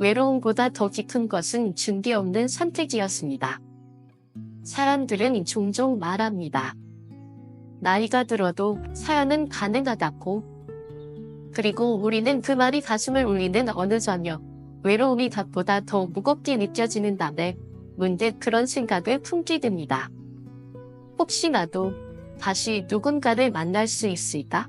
외로움보다 더 깊은 것은 준비 없는 선택이었습니다. 사람들은 종종 말합니다. 나이가 들어도 사연은 가능하다고. 그리고 우리는 그 말이 가슴을 울리는 어느 저녁, 외로움이 닭보다 더 무겁게 느껴지는 밤에 문득 그런 생각을 품게 됩니다. 혹시 나도 다시 누군가를 만날 수 있을까?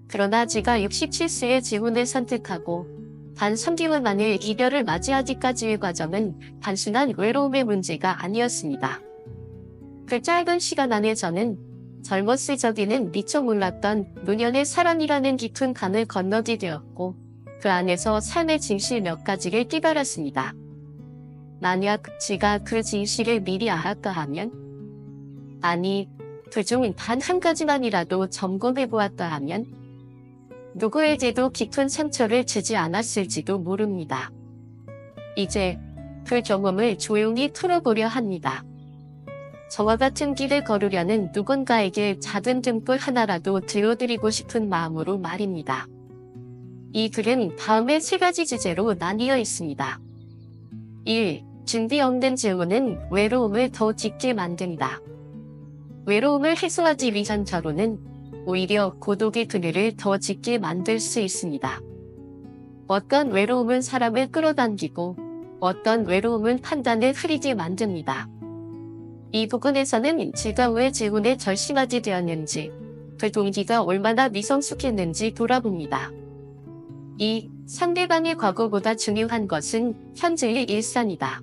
그러나 제가 67세의 재혼을 선택하고 단 3개월 만에 이별을 맞이하기까지의 과정은 단순한 외로움의 문제가 아니었습니다. 그 짧은 시간 안에 저는 젊었을 적에는 미처 몰랐던 노년의 사랑이라는 깊은 강을 건너게 되었고 그 안에서 삶의 진실 몇 가지를 깨달았습니다. 만약 제가 그 진실을 미리 알았다 하면, 아니, 그중 단 한 가지만이라도 점검해 보았다 하면 누구에게도 깊은 상처를 주지 않았을지도 모릅니다. 이제 그 경험을 조용히 털어보려 합니다. 저와 같은 길을 걸으려는 누군가에게 작은 등불 하나라도 들려드리고 싶은 마음으로 말입니다. 이 글은 다음의 3가지 주제로 나뉘어 있습니다. 1. 준비 없는 재혼은 외로움을 더 짙게 만든다. 외로움을 해소하기 위한 저로는 오히려 고독의 그늘을 더 짙게 만들 수 있습니다. 어떤 외로움은 사람을 끌어당기고 어떤 외로움은 판단을 흐리게 만듭니다. 이 부분에서는 제가 왜 재혼에 결심하게 되었는지, 그 동기가 얼마나 미성숙했는지 돌아봅니다. 2. 상대방의 과거보다 중요한 것은 현재의 일상이다.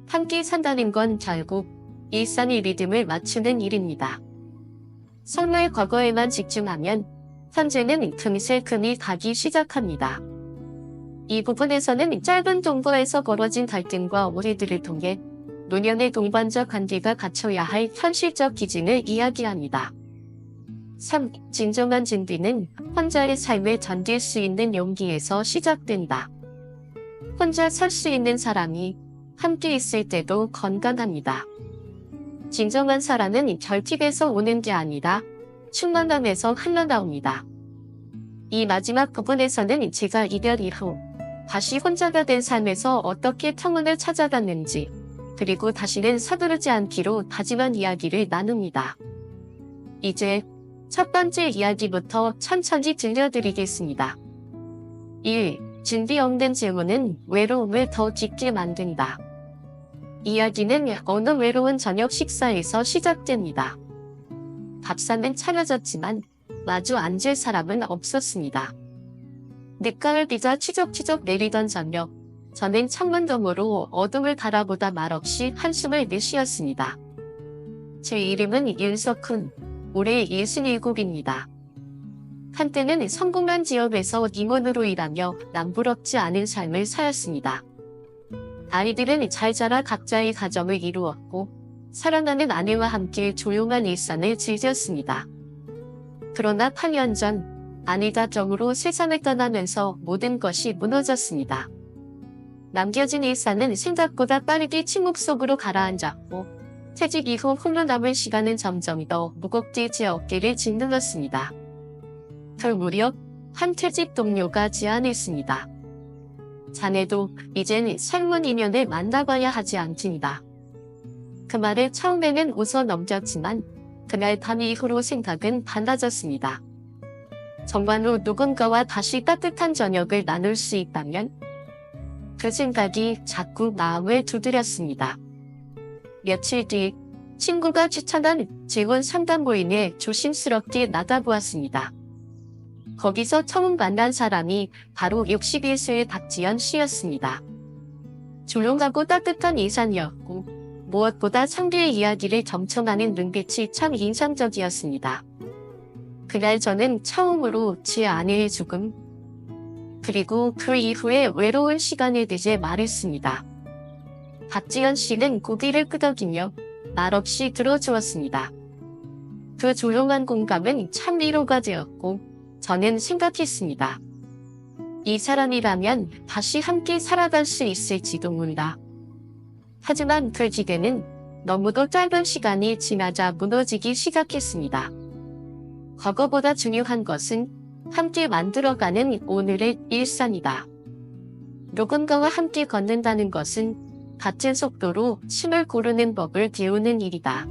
함께 산다는 건 결국 일상의 리듬을 맞추는 일입니다. 설마의 과거에만 집중하면 현재는 금세 금이 가기 시작합니다. 이 부분에서는 짧은 동거에서 벌어진 갈등과 오해들을 통해 노년의 동반자 관계가 갖춰야 할 현실적 기준을 이야기합니다. 3. 진정한 준비는 혼자의 삶을 견딜 수 있는 용기에서 시작된다. 혼자 설 수 있는 사람이 함께 있을 때도 건강합니다. 진정한 사랑은 결핍에서 오는 게 아니라 충만함에서 흘러나옵니다. 이 마지막 부분에서는 제가 이별 이후 다시 혼자가 된 삶에서 어떻게 평온을 찾아갔는지, 그리고 다시는 서두르지 않기로 다짐한 이야기를 나눕니다. 이제 첫 번째 이야기부터 천천히 들려드리겠습니다. 1. 준비 없는 재혼은 외로움을 더 깊게 만든다. 이야기는 어느 외로운 저녁 식사에서 시작됩니다. 밥상은 차려졌지만 마주 앉을 사람은 없었습니다. 늦가을 비가 추적추적 내리던 저녁, 저는 창문 너머로 어둠을 바라보다 말없이 한숨을 내쉬었습니다. 제 이름은 윤석훈, 올해 67입니다. 한때는 성공한 기업에서 임원으로 일하며 남부럽지 않은 삶을 살았습니다. 아이들은 잘 자라 각자의 가정을 이루었고 사랑하는 아내와 함께 조용한 일상을 즐겼습니다. 그러나 8년 전 아내가 병으로 세상을 떠나면서 모든 것이 무너졌습니다. 남겨진 일상은 생각보다 빠르게 침묵 속으로 가라앉았고 퇴직 이후 홀로 남은 시간은 점점 더 무겁게 제 어깨를 짓눌렀습니다. 그 무렵 한 퇴직 동료가 제안했습니다. 자네도 이젠 삶은 인연을 만나봐야 하지 않습니다. 그 말을 처음에는 웃어 넘겼지만 그날 밤 이후로 생각은 달라졌습니다. 정말로 누군가와 다시 따뜻한 저녁을 나눌 수 있다면? 그 생각이 자꾸 마음을 두드렸습니다. 며칠 뒤 친구가 추천한 재혼 상담 모임에 조심스럽게 나가보았습니다. 거기서 처음 만난 사람이 바로 61세의 박지연 씨였습니다. 조용하고 따뜻한 인상이었고 무엇보다 상대의 이야기를 점쳐가는 눈빛이 참 인상적이었습니다. 그날 저는 처음으로 제 아내의 죽음, 그리고 그 이후에 외로운 시간에 대해 말했습니다. 박지연 씨는 고개를 끄덕이며 말없이 들어주었습니다. 그 조용한 공감은 참 위로가 되었고 저는 생각했습니다. 이 사람이라면 다시 함께 살아갈 수 있을지도 몰라. 하지만 그 기대는 너무도 짧은 시간이 지나자 무너지기 시작했습니다. 과거보다 중요한 것은 함께 만들어가는 오늘의 일상이다. 누군가와 함께 걷는다는 것은 같은 속도로 침을 고르는 법을 배우는 일이다.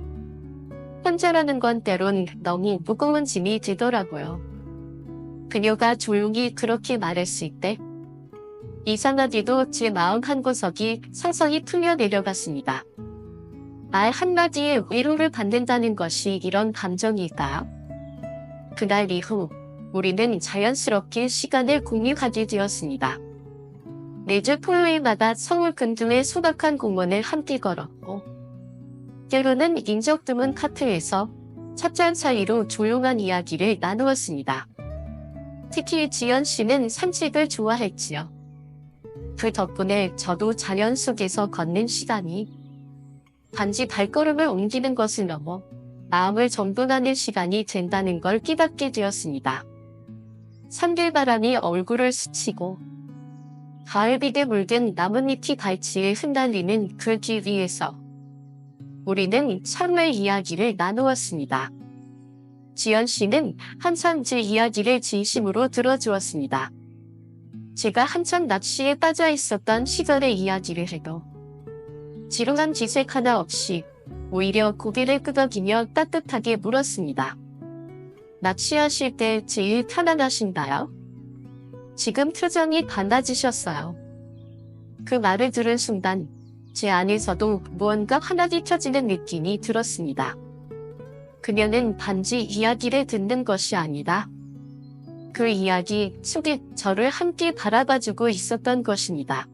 혼자라는 건 때론 너무 무거운 짐이 되더라고요. 그녀가 조용히 그렇게 말했을 때 이상하게도 제 마음 한구석이 서서히 풀려 내려갔습니다. 말 한마디에 위로를 받는다는 것이 이런 감정일까요? 그날 이후 우리는 자연스럽게 시간을 공유하게 되었습니다. 매주 토요일마다 서울 근교의 소박한 공원을 함께 걸었고 때로는 인적 드문 카페에서 찻잔 사이로 조용한 이야기를 나누었습니다. 특히 지연 씨는 산책을 좋아했지요. 그 덕분에 저도 자연 속에서 걷는 시간이 단지 발걸음을 옮기는 것을 넘어 마음을 정돈하는 시간이 된다는 걸 깨닫게 되었습니다. 산들바람이 얼굴을 스치고 가을비에 물든 나뭇잎이 갈치에 흩날리는 그 길 위에서 우리는 삶의 이야기를 나누었습니다. 지연 씨는 항상 제 이야기를 진심으로 들어주었습니다. 제가 한참 낚시에 빠져 있었던 시절의 이야기를 해도 지루한 기색 하나 없이 오히려 고개를 끄덕이며 따뜻하게 물었습니다. 낚시하실 때 제일 편안하신가요? 지금 표정이 달라지셨어요. 그 말을 들은 순간 제 안에서도 무언가 하나씩 켜지는 느낌이 들었습니다. 그녀는 단지 이야기를 듣는 것이 아니라 그 이야기 속에 저를 함께 바라봐주고 있었던 것입니다.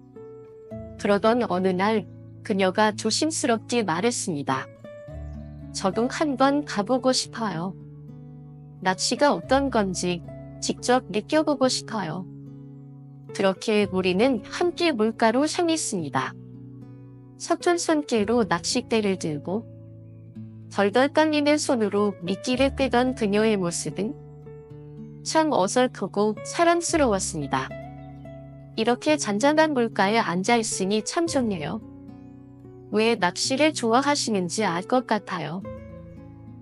그러던 어느 날 그녀가 조심스럽게 말했습니다. 저도 한번 가보고 싶어요. 낚시가 어떤 건지 직접 느껴보고 싶어요. 그렇게 우리는 함께 물가로 향했습니다. 서툰 손길로 낚싯대를 들고 덜덜 떨리는 손으로 미끼를 빼던 그녀의 모습은 참 어설프고 사랑스러웠습니다. 이렇게 잔잔한 물가에 앉아있으니 참 좋네요. 왜 낚시를 좋아하시는지 알 것 같아요.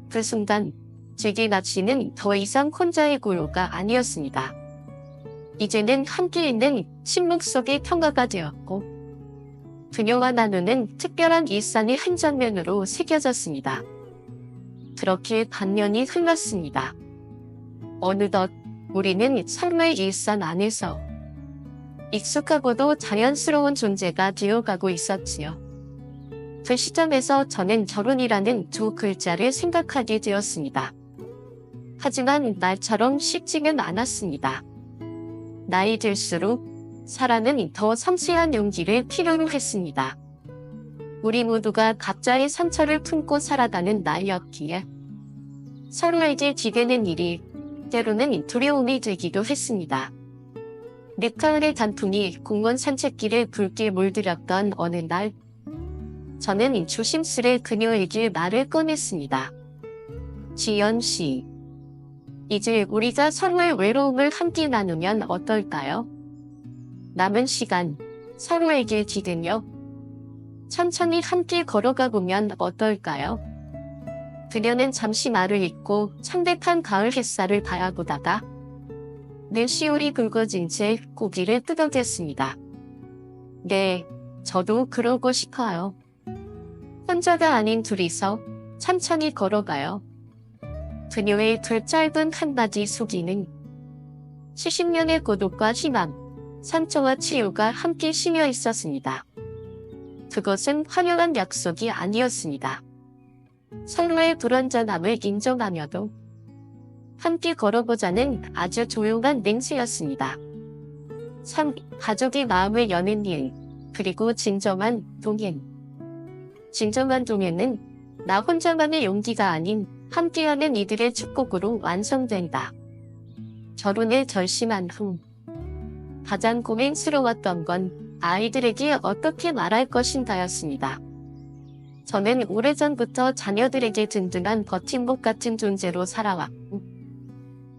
그 순간 제게 낚시는 더 이상 혼자의 고요가 아니었습니다. 이제는 함께 있는 침묵 속의 평화가 되었고 그녀와 나누는 특별한 일상의 한 장면으로 새겨졌습니다. 그렇게 반년이 흘렀습니다. 어느덧 우리는 삶의 일상 안에서 익숙하고도 자연스러운 존재가 되어가고 있었지요. 그 시점에서 저는 결혼이라는 두 글자를 생각하게 되었습니다. 하지만 말처럼 쉽지는 않았습니다. 나이 들수록 사람은 더 섬세한 용기를 필요로 했습니다. 우리 모두가 각자의 상처를 품고 살아가는 나이였기에 서로에게 기대는 일이 때로는 두려움이 되기도 했습니다. 늦가을의 단풍이 공원 산책길에 붉게 물들였던 어느 날 저는 조심스레 그녀에게 말을 꺼냈습니다. 지연 씨, 이제 우리가 서로의 외로움을 함께 나누면 어떨까요? 남은 시간 서로에게 기대며 천천히 함께 걸어가 보면 어떨까요? 그녀는 잠시 말을 잇고 창백한 가을 햇살을 바라보다가 내 시울이 굵어진 채 고개를 끄덕였습니다. 네, 저도 그러고 싶어요. 혼자가 아닌 둘이서 천천히 걸어가요. 그녀의 그 짧은 한마디 속에는 70년의 고독과 희망, 상처와 치유가 함께 심여 있었습니다. 그것은 화려한 약속이 아니었습니다. 서로의 불완전함을 인정하며도 함께 걸어보자는 아주 조용한 맹세였습니다. 참, 가족이 마음을 여는 일, 그리고 진정한 동행. 진정한 동행은 나 혼자만의 용기가 아닌 함께하는 이들의 축복으로 완성된다. 결혼에 결심한 후 가장 고민스러웠던 건 아이들에게 어떻게 말할 것인가였습니다. 저는 오래전부터 자녀들에게 든든한 버팀목 같은 존재로 살아왔고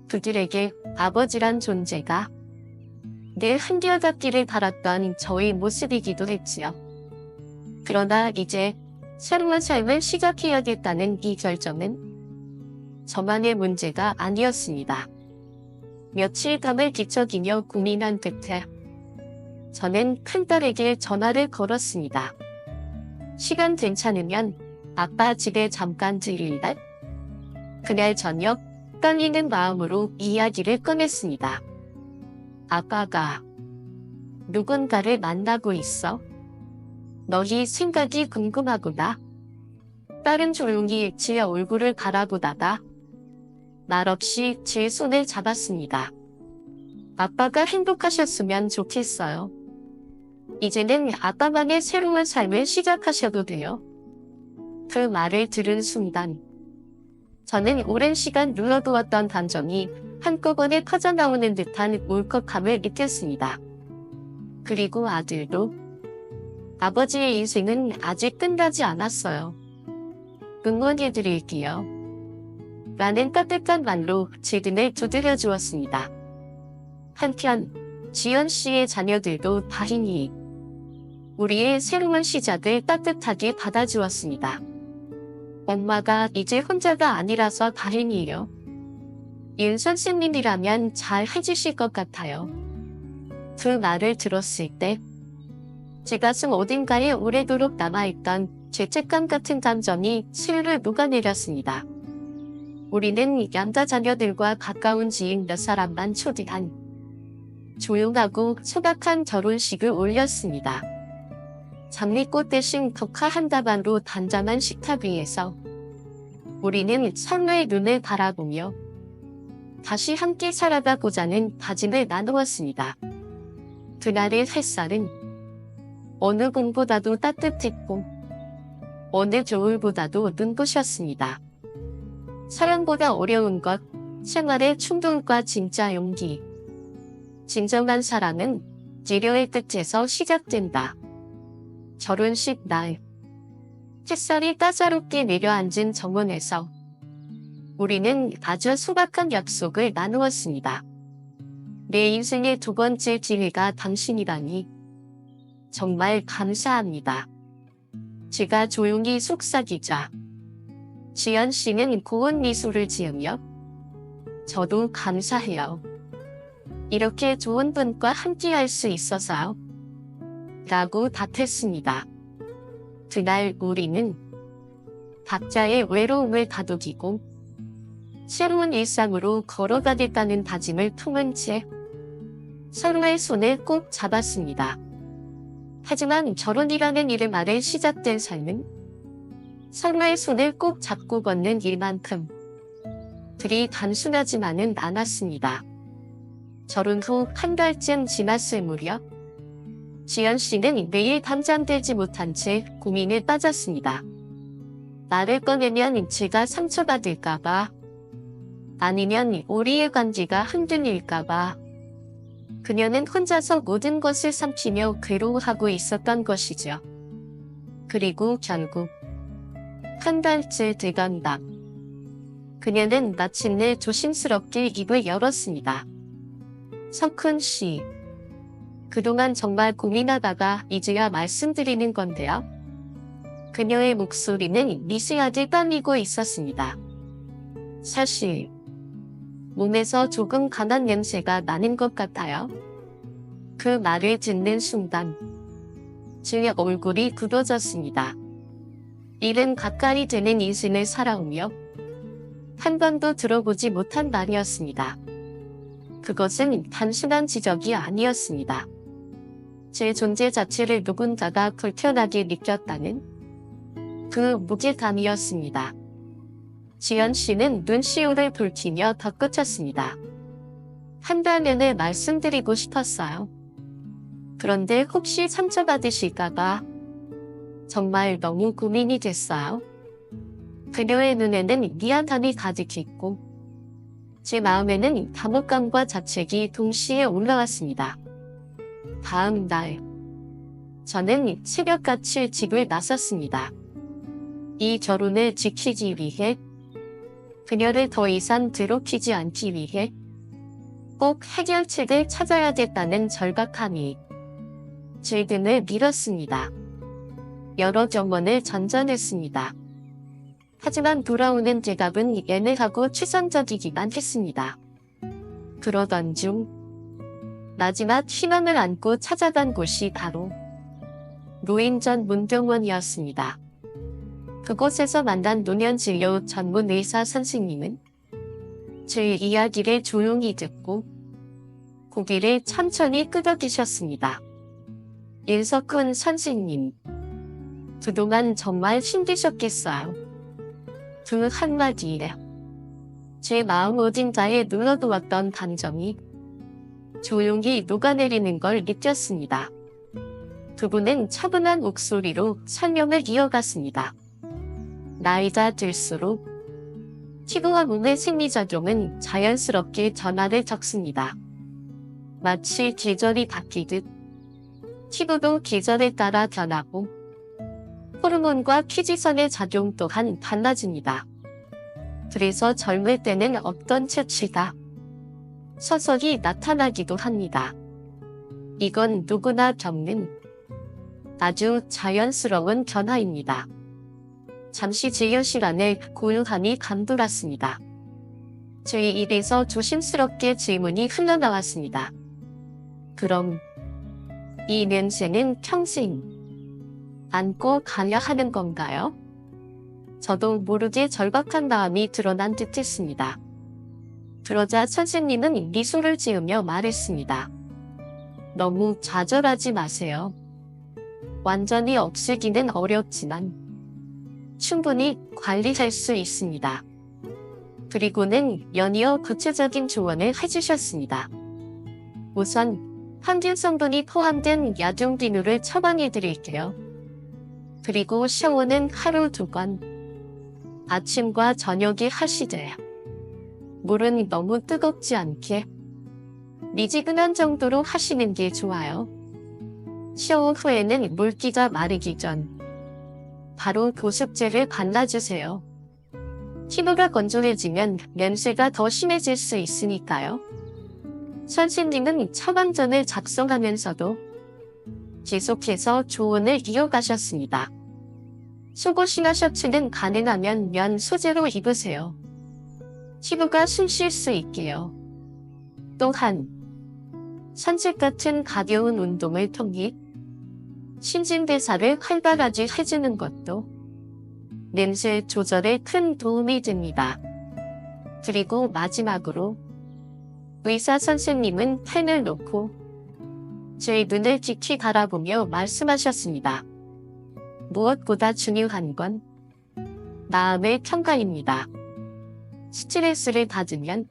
그들에게 아버지란 존재가 늘 한결같기를 바랐던 저의 모습이기도 했지요. 그러나 이제 새로운 삶을 시작해야겠다는 이 결정은 저만의 문제가 아니었습니다. 며칠간을 뒤척이며 고민한 끝에 저는 큰딸에게 전화를 걸었습니다. 시간 괜찮으면 아빠 집에 잠깐 들릴래? 그날 저녁 떨리는 마음으로 이야기를 꺼냈습니다. 아빠가 누군가를 만나고 있어? 너희 생각이 궁금하구나. 딸은 조용히 제 얼굴을 바라보다가 말없이 제 손을 잡았습니다. 아빠가 행복하셨으면 좋겠어요. 이제는 아빠만의 새로운 삶을 시작하셔도 돼요. 그 말을 들은 순간 저는 오랜 시간 눌러두었던 감정이 한꺼번에 터져나오는 듯한 울컥함을 느꼈습니다. 그리고 아들도 아버지의 인생은 아직 끝나지 않았어요. 응원해드릴게요. 라는 따뜻한 말로 제 등을 두드려 주었습니다. 한편 지연 씨의 자녀들도 다행히 우리의 새로운 시작을 따뜻하게 받아주었습니다. 엄마가 이제 혼자가 아니라서 다행이에요. 윤 선생님이라면 잘 해주실 것 같아요. 그 말을 들었을 때 제 가슴 어딘가에 오래도록 남아있던 죄책감 같은 감정이 스르르 녹아내렸습니다. 우리는 양자 자녀들과 가까운 지인 몇 사람만 초대한 조용하고 소박한 결혼식을 올렸습니다. 장미꽃 대신 덕화 한 다발로 단잠한 식탁 위에서 우리는 서로의 눈을 바라보며 다시 함께 살아가고자는 다짐을 나누었습니다. 그날의 햇살은 어느 봄보다도 따뜻했고 어느 겨울보다도 눈부셨습니다. 사랑보다 어려운 것, 생활의 충동과 진짜 용기. 진정한 사랑은 지려의 끝에서 시작된다. 결혼식 날, 햇살이 따사롭게 내려앉은 정원에서 우리는 아주 소박한 약속을 나누었습니다. 내 인생의 두 번째 기회가 당신이라니 정말 감사합니다. 제가 조용히 속삭이자 지연 씨는 고운 미소를 지으며 저도 감사해요. 이렇게 좋은 분과 함께할 수 있어서요. 라고 답했습니다. 그날 우리는 각자의 외로움을 다독이고 새로운 일상으로 걸어가겠다는 다짐을 품은 채 서로의 손을 꼭 잡았습니다. 하지만 결혼이라는 이름 아래 시작된 삶은 서로의 손을 꼭 잡고 걷는 일만큼 그리 단순하지만은 않았습니다. 결혼 후 한 달쯤 지났을 무렵 지연 씨는 매일 잠잠들지 못한 채 고민에 빠졌습니다. 말을 꺼내면 제가 상처받을까봐, 아니면 우리의 관계가 흔들릴까봐 그녀는 혼자서 모든 것을 삼키며 괴로워하고 있었던 것이죠. 그리고 결국 한 달째 되던 밤, 그녀는 마침내 조심스럽게 입을 열었습니다. 석훈 씨, 그동안 정말 고민하다가 이제야 말씀드리는 건데요. 그녀의 목소리는 미세하게 떨리고 있었습니다. 사실 몸에서 조금 강한 냄새가 나는 것 같아요. 그 말을 듣는 순간 제 얼굴이 굳어졌습니다. 일은 가까이 되는 인생을 살아오며 한 번도 들어보지 못한 말이었습니다. 그것은 단순한 지적이 아니었습니다. 제 존재 자체를 누군가가 불편하게 느꼈다는 그 무게감이었습니다. 지연 씨는 눈시울을 붉히며 덧붙였습니다. 한다면을 말씀드리고 싶었어요. 그런데 혹시 상처받으실까봐 정말 너무 고민이 됐어요. 그녀의 눈에는 미안함이 가득했고 제 마음에는 감옥감과 자책이 동시에 올라왔습니다. 다음 날, 저는 새벽같이 집을 나섰습니다. 이 결혼을 지키기 위해, 그녀를 더 이상 괴롭히지 않기 위해 꼭 해결책을 찾아야겠다는 절박함이 제 등을 밀었습니다. 여러 경험을 전전했습니다. 하지만 돌아오는 대답은 애매하고 추상적이기만 했습니다. 그러던 중 마지막 희망을 안고 찾아간 곳이 바로 노인전 문병원이었습니다. 그곳에서 만난 노년진료 전문 의사 선생님은 제 이야기를 조용히 듣고 고개를 천천히 끄덕이셨습니다. 윤석훈 선생님, 그동안 정말 힘드셨겠어요. 그 한마디에 제 마음 어딘가에 눌러두었던 감정이 조용히 녹아내리는 걸 느꼈습니다. 그분은 차분한 목소리로 설명을 이어갔습니다. 나이가 들수록 피부와 몸의 생리작용은 자연스럽게 변화를 겪습니다. 마치 계절이 바뀌듯 피부도 계절에 따라 변하고 호르몬과 피지선의 작용 또한 달라집니다. 그래서 젊을 때는 없던 체취가 서서히 나타나기도 합니다. 이건 누구나 겪는 아주 자연스러운 변화입니다. 잠시 지혈실 안에 고요함이 감돌았습니다. 제 입에서 조심스럽게 질문이 흘러나왔습니다. 그럼 이 냄새는 평생 안고 가야 하는 건가요? 저도 모르게 절박한 마음이 드러난 듯 했습니다. 그러자 선생님은 미소를 지으며 말했습니다. 너무 좌절하지 마세요. 완전히 없애기는 어렵지만 충분히 관리할 수 있습니다. 그리고는 연이어 구체적인 조언을 해주셨습니다. 우선 항균 성분이 포함된 약용 비누를 처방해 드릴게요. 그리고 샤워는 하루 2번, 아침과 저녁에 하시되 물은 너무 뜨겁지 않게 미지근한 정도로 하시는 게 좋아요. 샤워 후에는 물기가 마르기 전 바로 보습제를 발라주세요. 피부가 건조해지면 냄새가 더 심해질 수 있으니까요. 선생님은 처방전을 작성하면서도 계속해서 조언을 이어가셨습니다. 속옷이나 셔츠는 가능하면 면 소재로 입으세요. 피부가 숨 쉴 수 있게요. 또한 산책 같은 가벼운 운동을 통해 신진대사를 활발하게 해주는 것도 냄새 조절에 큰 도움이 됩니다. 그리고 마지막으로 의사 선생님은 펜을 놓고 제 눈을 깊이 바라보며 말씀하셨습니다. 무엇보다 중요한 건 마음의 평가입니다. 스트레스를 받으면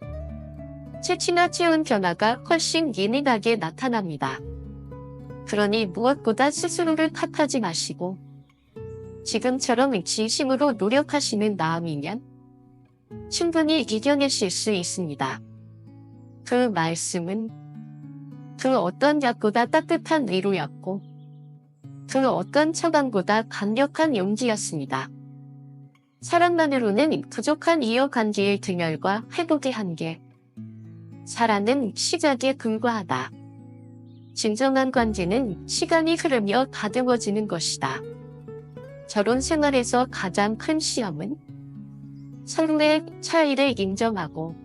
체취나 체온 변화가 훨씬 예민하게 나타납니다. 그러니 무엇보다 스스로를 탓하지 마시고 지금처럼 진심으로 노력하시는 마음이면 충분히 이겨내실 수 있습니다. 그 말씀은 그 어떤 약보다 따뜻한 위로였고 그 어떤 처방보다 강력한 용기였습니다. 사랑만으로는 부족한 이어관계의 등열과 회복의 한계, 사랑은 시작에 불과하다. 진정한 관계는 시간이 흐르며 다듬어지는 것이다. 결혼 생활에서 가장 큰 시험은 서로의 차이를 인정하고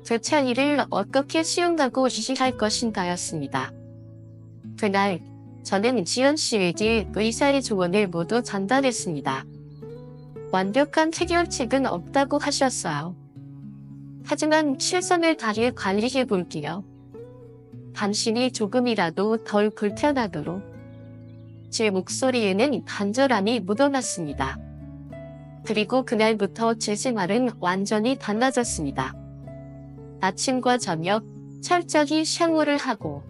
그 차이를 어떻게 수용하고 이해할 것인가였습니다. 그날 저는 지연 씨에게 의사의 조언을 모두 전달했습니다. 완벽한 해결책은 없다고 하셨어요. 하지만 최선을 다해 관리해 볼게요. 당신이 조금이라도 덜 불편하도록. 제 목소리에는 간절함이 묻어났습니다. 그리고 그날부터 제 생활은 완전히 달라졌습니다. 아침과 저녁 철저히 샤워를 하고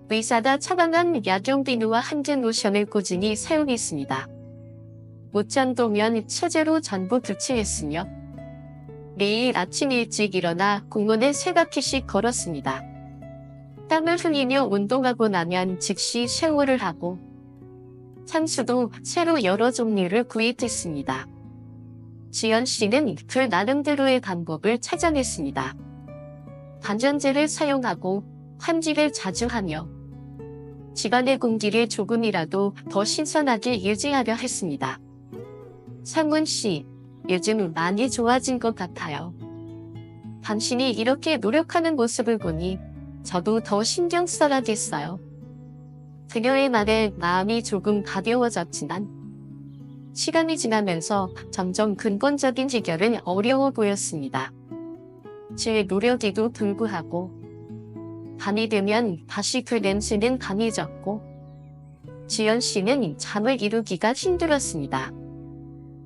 의사가 처방한 약용 비누와 항균 로션을 꾸준히 사용했습니다. 무천도면 체제로 전부 교체했으며 매일 아침 일찍 일어나 공원에 3바퀴씩 걸었습니다. 땀을 흘리며 운동하고 나면 즉시 샤워를 하고 향수도 새로 여러 종류를 구입했습니다. 지연 씨는 그 나름대로의 방법을 찾아냈습니다. 단전제를 사용하고 환기를 자주 하며 집안의 공기를 조금이라도 더 신선하게 유지하려 했습니다. 상문 씨, 요즘 많이 좋아진 것 같아요. 당신이 이렇게 노력하는 모습을 보니 저도 더 신경 써야겠어요. 그녀의 말에 마음이 조금 가벼워졌지만 시간이 지나면서 점점 근본적인 해결은 어려워 보였습니다. 제 노력에도 불구하고 밤이 되면 다시 그 냄새는 강해졌고 지연 씨는 잠을 이루기가 힘들었습니다.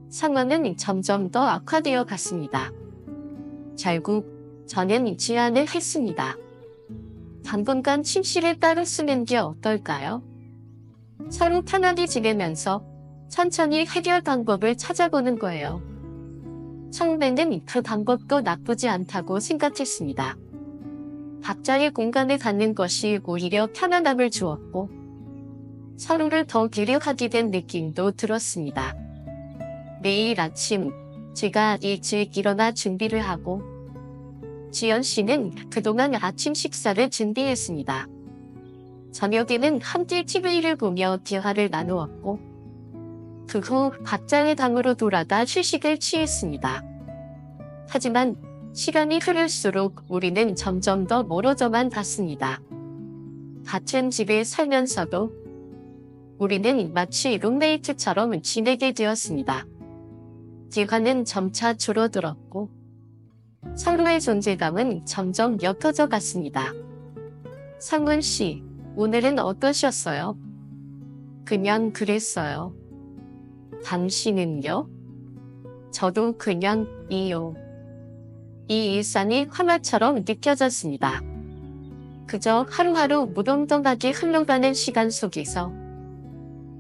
상황은 점점 더 악화되어 갔습니다. 결국 저는 제안을 했습니다. 당분간 침실에 따로 쓰는 게 어떨까요? 서로 편하게 지내면서 천천히 해결 방법을 찾아보는 거예요. 처음에는 그 방법도 나쁘지 않다고 생각했습니다. 각자의 공간을 갖는 것이 오히려 편안함을 주었고 서로를 더 배려하게 된 느낌도 들었습니다. 매일 아침 제가 일찍 일어나 준비를 하고 지연 씨는 그동안 아침 식사를 준비했습니다. 저녁에는 함께 TV를 보며 대화를 나누었고 그 후 각자의 방으로 돌아가 휴식을 취했습니다. 하지만 시간이 흐를수록 우리는 점점 더 멀어져만 갔습니다. 같은 집에 살면서도 우리는 마치 룸메이트처럼 지내게 되었습니다. 대화는 점차 줄어들었고 서로의 존재감은 점점 옅어져 갔습니다. 상문 씨, 오늘은 어떠셨어요? 그냥 그랬어요. 당신은요? 저도 그냥 이요. 이 일상이 화마처럼 느껴졌습니다. 그저 하루하루 무덤덤하게 흘러가는 시간 속에서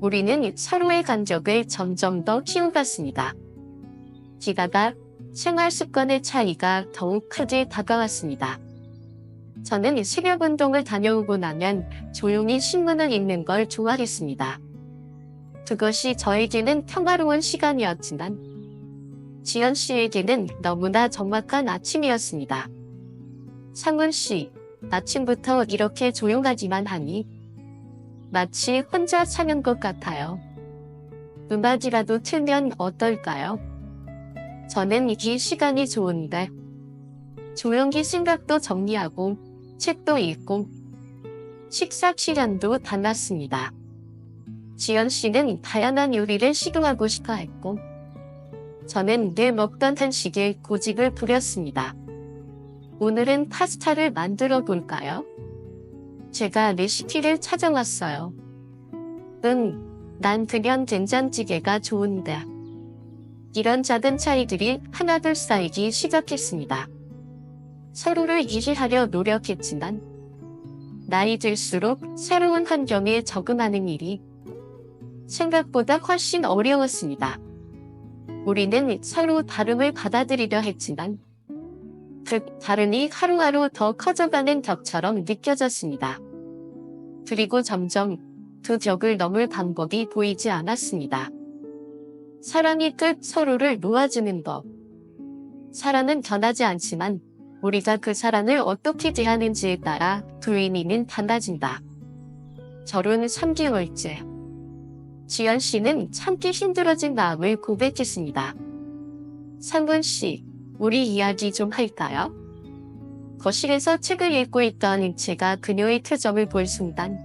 우리는 서로의 간격을 점점 더 키워갔습니다. 게다가 생활 습관의 차이가 더욱 크게 다가왔습니다. 저는 새벽 운동을 다녀오고 나면 조용히 신문을 읽는 걸 좋아했습니다. 그것이 저에게는 평화로운 시간이었지만 지연 씨에게는 너무나 적막한 아침이었습니다. 상문 씨, 아침부터 이렇게 조용하지만 하니 마치 혼자 사는 것 같아요. 음악이라도 틀면 어떨까요? 저는 이 시간이 좋은데 조용히 생각도 정리하고 책도 읽고 식사 시간도 달랐습니다. 지연 씨는 다양한 요리를 시도하고 싶어 했고 저는 늘 먹던 한식에 고집을 부렸습니다. 오늘은 파스타를 만들어 볼까요? 제가 레시피를 찾아왔어요. 난 그냥 된장찌개가 좋은데. 이런 작은 차이들이 하나둘 쌓이기 시작했습니다. 서로를 이해하려 노력했지만 나이 들수록 새로운 환경에 적응하는 일이 생각보다 훨씬 어려웠습니다. 우리는 서로 다름을 받아들이려 했지만 그 다름이 하루하루 더 커져가는 벽처럼 느껴졌습니다. 그리고 점점 그 벽을 넘을 방법이 보이지 않았습니다. 사랑이 끝 서로를 놓아주는 법. 사랑은 변하지 않지만 우리가 그 사랑을 어떻게 대하는지에 따라 그 의미는 달라진다. 결혼 3개월째. 지연 씨는 참기 힘들어진 마음을 고백했습니다. 상문 씨, 우리 이야기 좀 할까요? 거실에서 책을 읽고 있던 제가 그녀의 표정을 볼 순간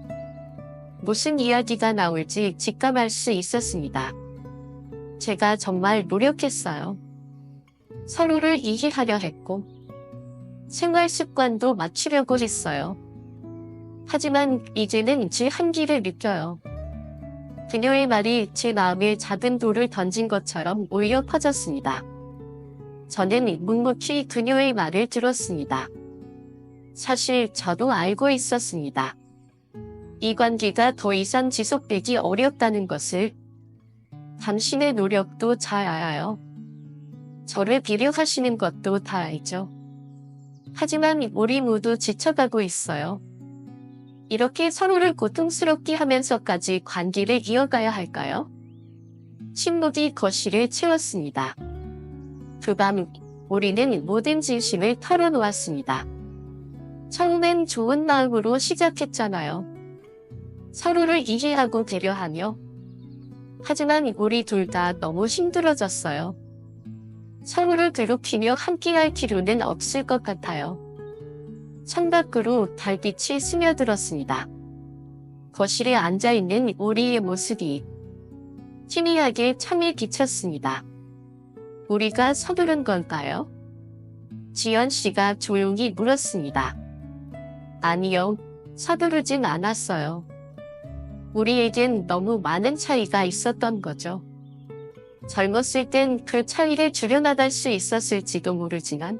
무슨 이야기가 나올지 직감할 수 있었습니다. 제가 정말 노력했어요. 서로를 이해하려 했고 생활 습관도 맞추려고 했어요. 하지만 이제는 제 한계를 느껴요. 그녀의 말이 제 마음에 작은 돌을 던진 것처럼 울려 퍼졌습니다. 저는 묵묵히 그녀의 말을 들었습니다. 사실 저도 알고 있었습니다. 이 관계가 더 이상 지속되기 어렵다는 것을. 당신의 노력도 잘 알아요. 저를 배려하시는 것도 다 알죠. 하지만 우리 모두 지쳐가고 있어요. 이렇게 서로를 고통스럽게 하면서까지 관계를 이어가야 할까요? 침묵이 거실을 채웠습니다. 그 밤 우리는 모든 진심을 털어놓았습니다. 처음엔 좋은 마음으로 시작했잖아요. 서로를 이해하고 배려하며. 하지만 우리 둘 다 너무 힘들어졌어요. 서로를 괴롭히며 함께할 필요는 없을 것 같아요. 창밖으로 달빛이 스며들었습니다. 거실에 앉아있는 우리의 모습이 희미하게 참에 비쳤습니다. 우리가 서두른 걸까요? 지연 씨가 조용히 물었습니다. 아니요, 서두르진 않았어요. 우리에겐 너무 많은 차이가 있었던 거죠. 젊었을 땐 그 차이를 줄여나갈 수 있었을지도 모르지만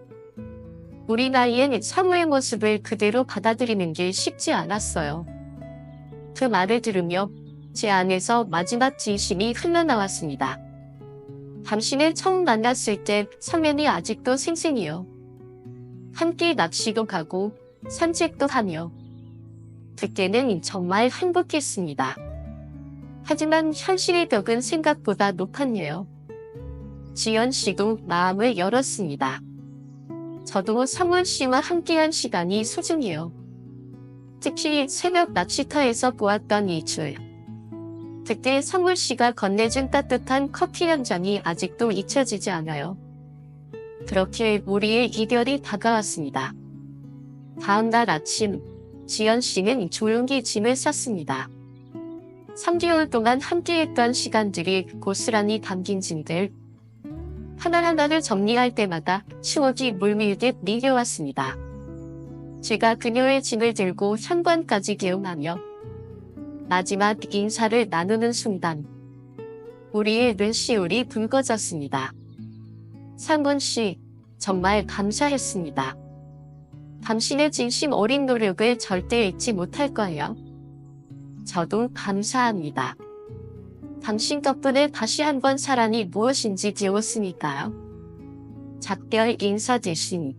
우리 나이엔 사무의 모습을 그대로 받아들이는 게 쉽지 않았어요. 그 말을 들으며 제 안에서 마지막 진심이 흘러나왔습니다. 당신을 처음 만났을 때 설렘이 아직도 생생해요. 함께 낚시도 가고 산책도 하며 그때는 정말 행복했습니다. 하지만 현실의 벽은 생각보다 높았네요. 지연 씨도 마음을 열었습니다. 저도 성원 씨와 함께한 시간이 소중해요. 특히 새벽 낚시터에서 보았던 이 줄. 그때 성원 씨가 건네준 따뜻한 커피 한 잔이 아직도 잊혀지지 않아요. 그렇게 우리의 이별이 다가왔습니다. 다음 날 아침, 지연 씨는 조용히 짐을 쌌습니다. 3개월 동안 함께했던 시간들이 고스란히 담긴 짐들. 하나하나를 정리할 때마다 추억이 물밀듯 밀려왔습니다. 제가 그녀의 짐을 들고 현관까지 개운하며 마지막 인사를 나누는 순간 우리의 눈시울이 붉어졌습니다. 상원 씨, 정말 감사했습니다. 당신의 진심 어린 노력을 절대 잊지 못할 거예요. 저도 감사합니다. 당신 덕분에 다시 한번 사랑이 무엇인지 배웠으니까요. 작별 인사 대신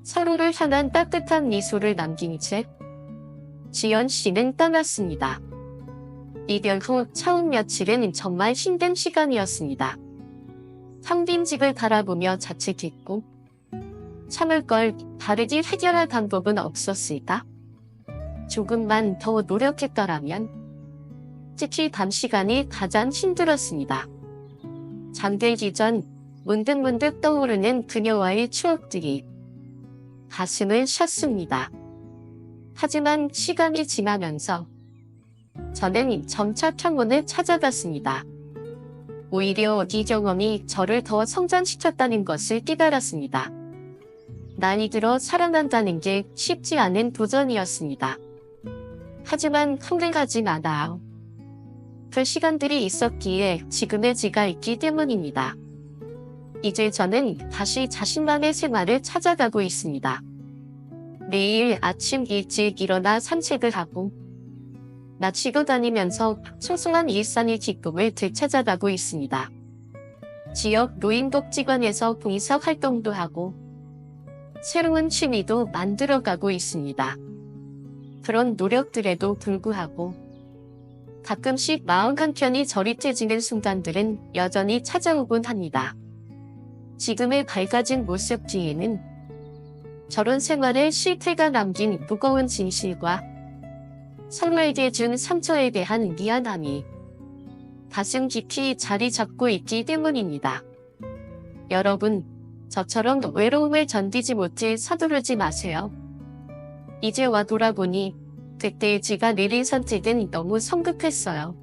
서로를 향한 따뜻한 미소를 남긴 채 지연 씨는 떠났습니다. 이별 후 처음 며칠은 정말 힘든 시간이었습니다. 텅 빈 집을 바라보며 자책했고 참을 걸 다르게 해결할 방법은 없었을까? 조금만 더 노력했더라면. 특히 밤 시간이 가장 힘들었습니다. 잠들기 전 문득문득 떠오르는 그녀와의 추억들이 가슴을 쳤습니다. 하지만 시간이 지나면서 저는 점차 평온을 찾아갔습니다. 오히려 이 경험이 저를 더 성장시켰다는 것을 깨달았습니다. 나이 들어 사랑한다는 게 쉽지 않은 도전이었습니다. 하지만 흥분하지 마나요. 그 시간들이 있었기에 지금의 제가 있기 때문입니다. 이제 저는 다시 자신만의 생활을 찾아가고 있습니다. 매일 아침 일찍 일어나 산책을 하고 낚시도 다니면서 소소한 일상의 기쁨을 되찾아가고 있습니다. 지역 노인복지관에서 봉사활동도 하고 새로운 취미도 만들어가고 있습니다. 그런 노력들에도 불구하고 가끔씩 마음 한켠이 저릿해지는 순간들은 여전히 찾아오곤 합니다. 지금의 밝아진 모습 뒤에는 저런 생활의 실패가 남긴 무거운 진실과 서로에게 준 상처에 대한 미안함이 가슴 깊이 자리 잡고 있기 때문입니다. 여러분, 저처럼 외로움을 견디지 못해 서두르지 마세요. 이제와 돌아보니 그때 제가 내린 선택은 너무 성급했어요.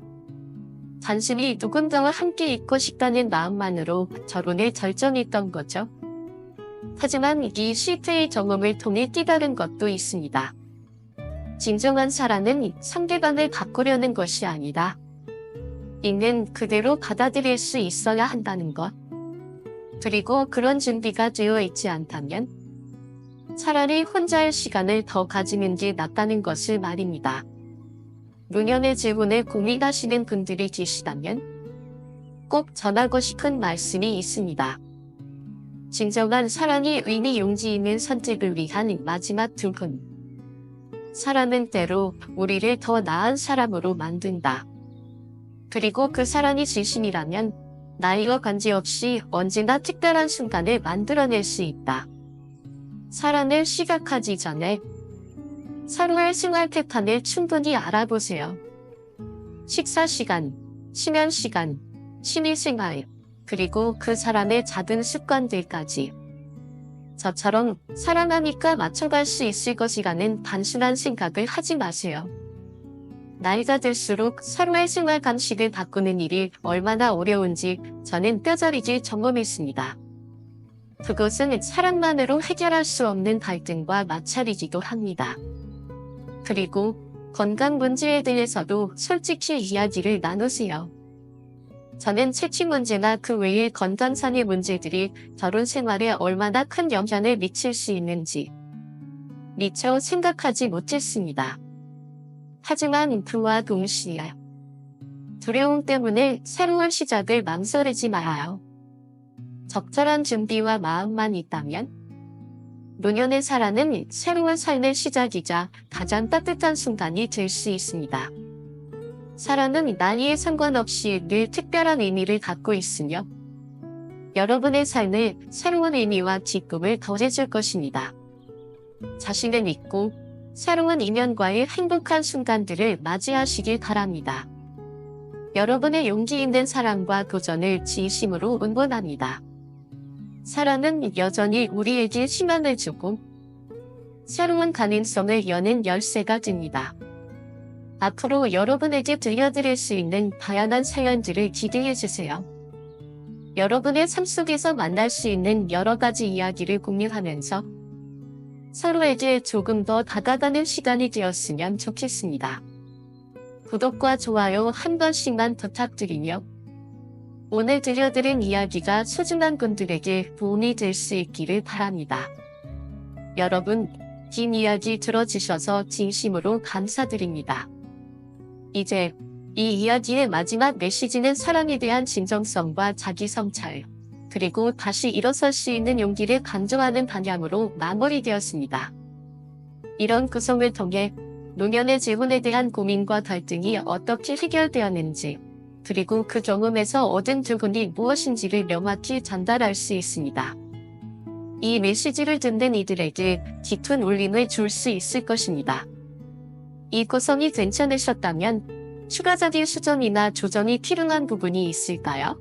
단순히 누군가와 함께 있고 싶다는 마음만으로 결혼을 결정했던 거죠. 하지만 이 실패의 경험을 통해 깨달은 것도 있습니다. 진정한 사랑은 상대방을 바꾸려는 것이 아니라 있는 그대로 받아들일 수 있어야 한다는 것. 그리고 그런 준비가 되어 있지 않다면 차라리 혼자의 시간을 더 가지는 게 낫다는 것을 말입니다. 노년의 재혼을 고민하시는 분들이 계시다면 꼭 전하고 싶은 말씀이 있습니다. 진정한 사랑이 의미 용기 있는 선택을 위한 마지막 두 분. 사랑은 때로 우리를 더 나은 사람으로 만든다. 그리고 그 사랑이 진심이라면 나이와 관계없이 언제나 특별한 순간을 만들어낼 수 있다. 사랑을 시작하기 전에 서로의 생활 패턴을 충분히 알아보세요. 식사 시간, 수면 시간, 취미 생활, 그리고 그 사람의 작은 습관들까지. 저처럼 사랑하니까 맞춰갈 수 있을 것이라는 단순한 생각을 하지 마세요. 나이가 들수록 서로의 생활 방식을 바꾸는 일이 얼마나 어려운지 저는 뼈저리게 경험했습니다. 그것은 사랑만으로 해결할 수 없는 갈등과 마찰이기도 합니다. 그리고 건강 문제에 대해서도 솔직히 이야기를 나누세요. 저는 체취 문제나 그 외의 건강상의 문제들이 결혼 생활에 얼마나 큰 영향을 미칠 수 있는지 미처 생각하지 못했습니다. 하지만 그와 동시에 두려움 때문에 새로운 시작을 망설이지 말아요. 적절한 준비와 마음만 있다면 노년의 사랑은 새로운 삶의 시작이자 가장 따뜻한 순간이 될 수 있습니다. 사랑은 나이에 상관없이 늘 특별한 의미를 갖고 있으며 여러분의 삶에 새로운 의미와 기쁨을 더해줄 것입니다. 자신을 믿고 새로운 인연과의 행복한 순간들을 맞이하시길 바랍니다. 여러분의 용기 있는 사랑과 도전을 진심으로 응원합니다. 사랑은 여전히 우리에게 희망을 주고 새로운 가능성을 여는 열쇠가 됩니다. 앞으로 여러분에게 들려드릴 수 있는 다양한 사연들을 기대해주세요. 여러분의 삶 속에서 만날 수 있는 여러 가지 이야기를 공유하면서 서로에게 조금 더 다가가는 시간이 되었으면 좋겠습니다. 구독과 좋아요 한 번씩만 부탁드리며 오늘 들려드린 이야기가 소중한 분들에게 도움이 될 수 있기를 바랍니다. 여러분, 긴 이야기 들어주셔서 진심으로 감사드립니다. 이제 이 이야기의 마지막 메시지는 사랑에 대한 진정성과 자기 성찰, 그리고 다시 일어설 수 있는 용기를 강조하는 방향으로 마무리되었습니다. 이런 구성을 통해 노년의 재혼에 대한 고민과 갈등이 어떻게 해결되었는지, 그리고 그 경험에서 얻은 교훈이 무엇인지를 명확히 전달할 수 있습니다. 이 메시지를 듣는 이들에게 깊은 울림을 줄 수 있을 것입니다. 이 구성이 괜찮으셨다면 추가적인 수정이나 조정이 필요한 부분이 있을까요?